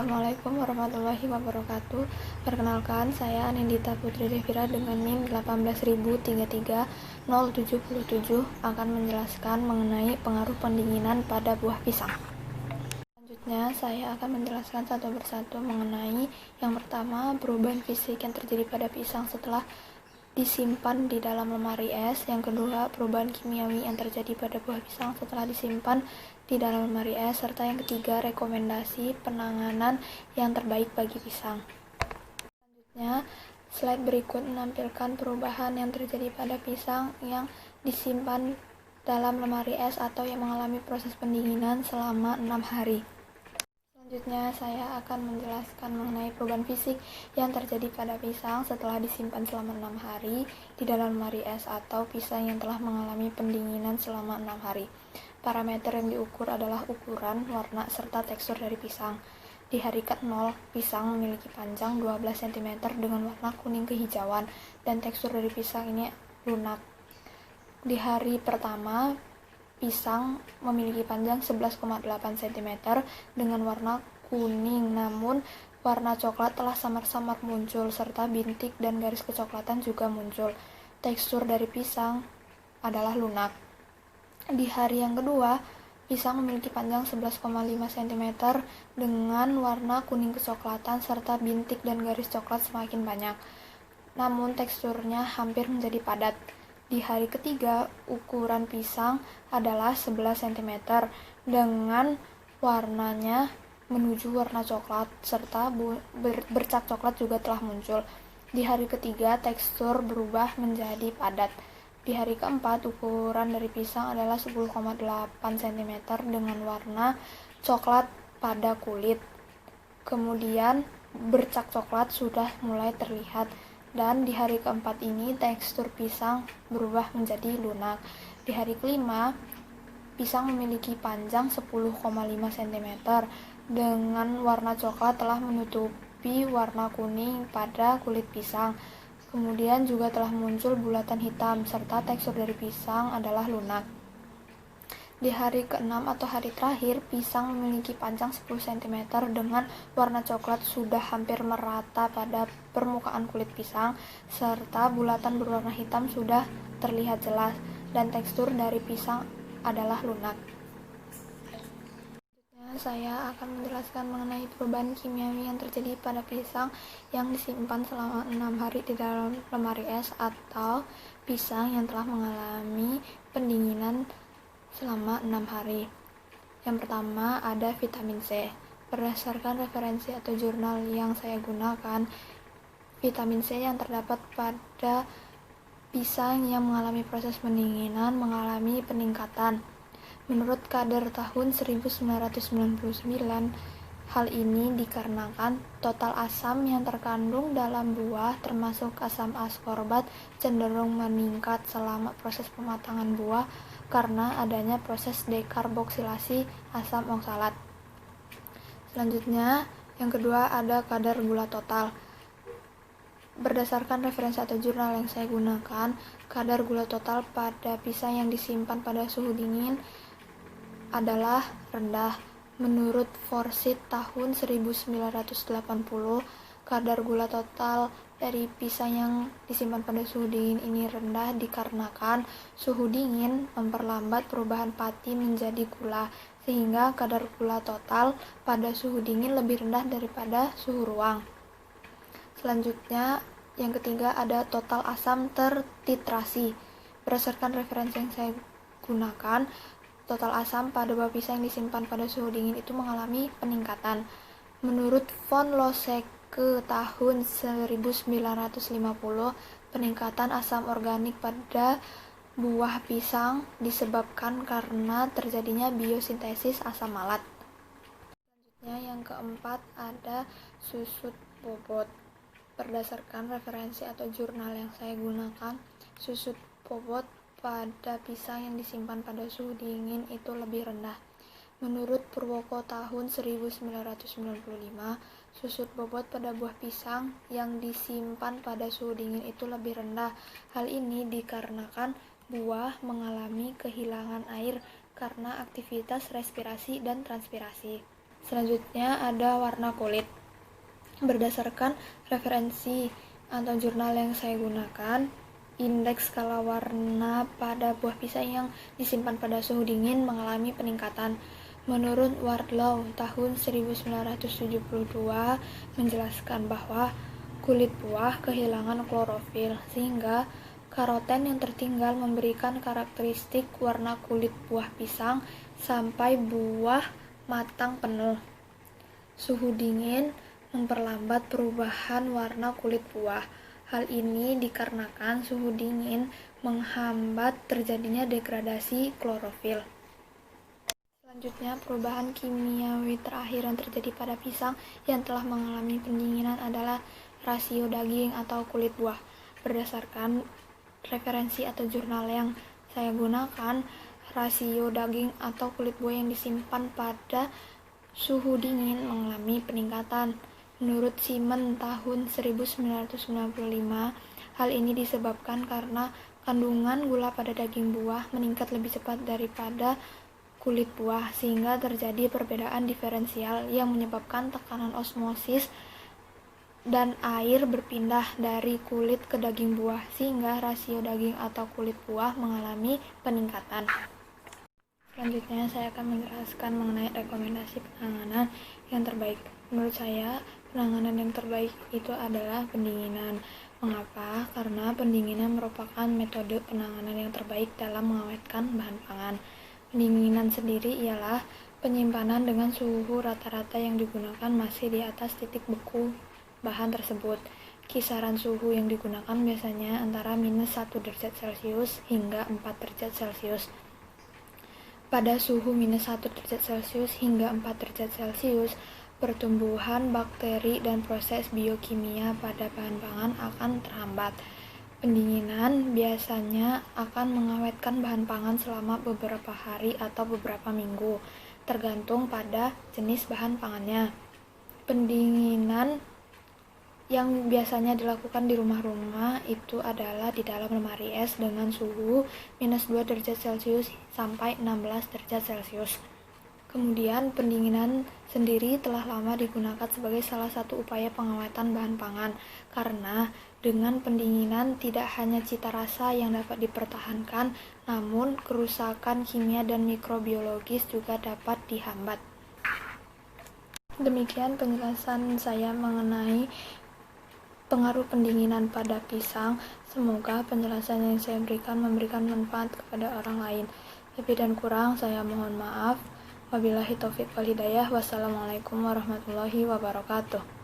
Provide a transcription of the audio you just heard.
Assalamualaikum warahmatullahi wabarakatuh. Perkenalkan, saya Anindita Putri Devira dengan NIM 18033-077 akan menjelaskan mengenai pengaruh pendinginan pada buah pisang. Selanjutnya, saya akan menjelaskan satu persatu mengenai yang pertama, perubahan fisik yang terjadi pada pisang setelah disimpan di dalam lemari es. Yang kedua, perubahan kimiawi yang terjadi pada buah pisang setelah disimpan di dalam lemari es. Serta yang ketiga, rekomendasi penanganan yang terbaik bagi pisang. Selanjutnya, slide berikut menampilkan perubahan yang terjadi pada pisang yang disimpan dalam lemari es atau yang mengalami proses pendinginan selama 6 hari. Selanjutnya, saya akan menjelaskan mengenai perubahan fisik yang terjadi pada pisang setelah disimpan selama 6 hari di dalam lemari es atau pisang yang telah mengalami pendinginan selama 6 hari. Parameter yang diukur adalah ukuran, warna, serta tekstur dari pisang. Di hari ke-0, pisang memiliki panjang 12 cm dengan warna kuning kehijauan dan tekstur dari pisang ini lunak. Di hari pertama, pisang memiliki panjang 11,8 cm dengan warna kuning, namun warna coklat telah samar-samar muncul serta bintik dan garis kecoklatan juga muncul. Tekstur dari pisang adalah lunak. Di hari yang kedua, pisang memiliki panjang 11,5 cm dengan warna kuning kecoklatan serta bintik dan garis coklat semakin banyak. Namun teksturnya hampir menjadi padat. Di hari ketiga, ukuran pisang adalah 11 cm dengan warnanya menuju warna coklat serta bercak coklat juga telah muncul. Di hari ketiga, tekstur berubah menjadi padat. Di hari keempat, ukuran dari pisang adalah 10,8 cm dengan warna coklat pada kulit. Kemudian bercak coklat sudah mulai terlihat. Dan di hari keempat ini tekstur pisang berubah menjadi lunak. Di hari kelima, pisang memiliki panjang 10,5 cm dengan warna coklat telah menutupi warna kuning pada kulit pisang. Kemudian juga telah muncul bulatan hitam serta tekstur dari pisang adalah lunak. Di hari ke-6 atau hari terakhir, pisang memiliki panjang 10 cm dengan warna coklat sudah hampir merata pada permukaan kulit pisang, serta bulatan berwarna hitam sudah terlihat jelas, dan tekstur dari pisang adalah lunak. Selanjutnya, saya akan menjelaskan mengenai perubahan kimiawi yang terjadi pada pisang yang disimpan selama 6 hari di dalam lemari es atau pisang yang telah mengalami pendinginan selama 6 hari. Yang pertama ada vitamin C. Berdasarkan referensi atau jurnal yang saya gunakan, vitamin C yang terdapat pada pisang yang mengalami proses pendinginan mengalami peningkatan. Menurut kadar tahun 1999, hal ini dikarenakan total asam yang terkandung dalam buah termasuk asam askorbat cenderung meningkat selama proses pematangan buah karena adanya proses dekarboksilasi asam oksalat. Selanjutnya, yang kedua ada kadar gula total. Berdasarkan referensi atau jurnal yang saya gunakan, kadar gula total pada pisang yang disimpan pada suhu dingin adalah rendah. Menurut Forsyth tahun 1980, kadar gula total dari pisang yang disimpan pada suhu dingin ini rendah dikarenakan suhu dingin memperlambat perubahan pati menjadi gula, sehingga kadar gula total pada suhu dingin lebih rendah daripada suhu ruang. Selanjutnya, yang ketiga ada total asam tertitrasi. Berdasarkan referensi yang saya gunakan, total asam pada buah pisang yang disimpan pada suhu dingin itu mengalami peningkatan. Menurut von Losecke tahun 1950, peningkatan asam organik pada buah pisang disebabkan karena terjadinya biosintesis asam malat. Selanjutnya yang keempat ada susut bobot. Berdasarkan referensi atau jurnal yang saya gunakan, susut bobot pada pisang yang disimpan pada suhu dingin itu lebih rendah. Menurut Purwoko tahun 1995, susut bobot pada buah pisang yang disimpan pada suhu dingin itu lebih rendah. Hal ini dikarenakan buah mengalami kehilangan air karena aktivitas respirasi dan transpirasi. Selanjutnya ada warna kulit. Berdasarkan referensi atau jurnal yang saya gunakan, indeks skala warna pada buah pisang yang disimpan pada suhu dingin mengalami peningkatan. Menurut Wardlaw tahun 1972 menjelaskan bahwa kulit buah kehilangan klorofil sehingga karoten yang tertinggal memberikan karakteristik warna kulit buah pisang sampai buah matang penuh. Suhu dingin memperlambat perubahan warna kulit buah. Hal ini dikarenakan suhu dingin menghambat terjadinya degradasi klorofil. Selanjutnya, perubahan kimiawi terakhir yang terjadi pada pisang yang telah mengalami pendinginan adalah rasio daging atau kulit buah. Berdasarkan referensi atau jurnal yang saya gunakan, rasio daging atau kulit buah yang disimpan pada suhu dingin mengalami peningkatan. Menurut Simon tahun 1995, hal ini disebabkan karena kandungan gula pada daging buah meningkat lebih cepat daripada kulit buah, sehingga terjadi perbedaan diferensial yang menyebabkan tekanan osmosis dan air berpindah dari kulit ke daging buah, sehingga rasio daging atau kulit buah mengalami peningkatan. Selanjutnya, saya akan menjelaskan mengenai rekomendasi penanganan yang terbaik. Menurut saya, penanganan yang terbaik itu adalah pendinginan. Mengapa? Karena pendinginan merupakan metode penanganan yang terbaik dalam mengawetkan bahan pangan. Pendinginan sendiri ialah penyimpanan dengan suhu rata-rata yang digunakan masih di atas titik beku bahan tersebut. Kisaran suhu yang digunakan biasanya antara -1 derajat Celcius hingga 4 derajat Celcius. Pada suhu -1 derajat Celcius hingga 4 derajat Celcius, pertumbuhan bakteri dan proses biokimia pada bahan pangan akan terhambat. Pendinginan biasanya akan mengawetkan bahan pangan selama beberapa hari atau beberapa minggu, tergantung pada jenis bahan pangannya. Pendinginan yang biasanya dilakukan di rumah-rumah itu adalah di dalam lemari es dengan suhu -2 derajat Celcius sampai 16 derajat Celcius. Kemudian, pendinginan sendiri telah lama digunakan sebagai salah satu upaya pengawetan bahan pangan, karena dengan pendinginan tidak hanya cita rasa yang dapat dipertahankan, namun kerusakan kimia dan mikrobiologis juga dapat dihambat. Demikian penjelasan saya mengenai pengaruh pendinginan pada pisang. Semoga penjelasan yang saya berikan memberikan manfaat kepada orang lain. Lebih dan kurang saya mohon maaf. Wabillahi taufiq wal hidayah. Wassalamualaikum warahmatullahi wabarakatuh.